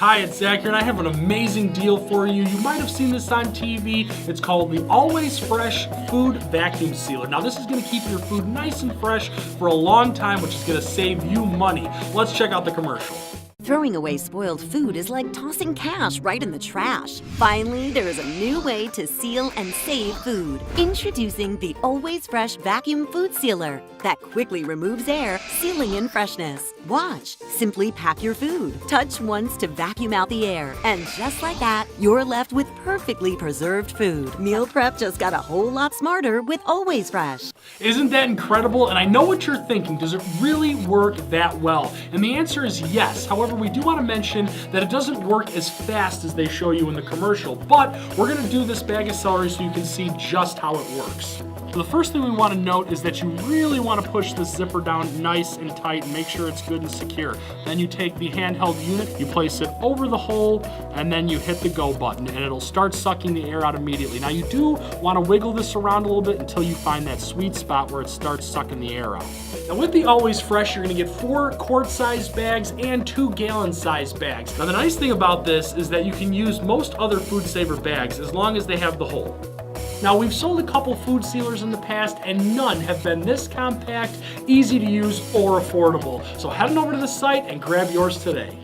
Hi, it's Zach here, and I have an amazing deal for you. You might have seen this on TV. It's called the Always Fresh Food Vacuum Sealer. Now, this is going to keep your food nice and fresh for a long time, which is going to save you money. Let's check out the commercial. Throwing away spoiled food is like tossing cash right in the trash. Finally, there is a new way to seal and save food. Introducing the Always Fresh Vacuum Food Sealer that quickly removes air, sealing in freshness. Watch. Simply pack your food. Touch once to vacuum out the air. And just like that, you're left with perfectly preserved food. Meal prep just got a whole lot smarter with Always Fresh. Isn't that incredible? And I know what you're thinking. Does it really work that well? And the answer is yes. However, we do want to mention that it doesn't work as fast as they show you in the commercial, but we're going to do this bag of celery so you can see just how it works. So the first thing we want to note is that you really want to push this zipper down nice and tight and make sure it's good and secure. Then you take the handheld unit, you place it over the hole, and then you hit the go button and it'll start sucking the air out immediately. Now you do want to wiggle this around a little bit until you find that sweet spot where it starts sucking the air out. Now with the Always Fresh, you're going to get 4 quart-sized bags and 2 gallon-sized bags. Now the nice thing about this is that you can use most other Food Saver bags as long as they have the hole. Now, we've sold a couple food sealers in the past, and none have been this compact, easy to use, or affordable. So head on over to the site and grab yours today.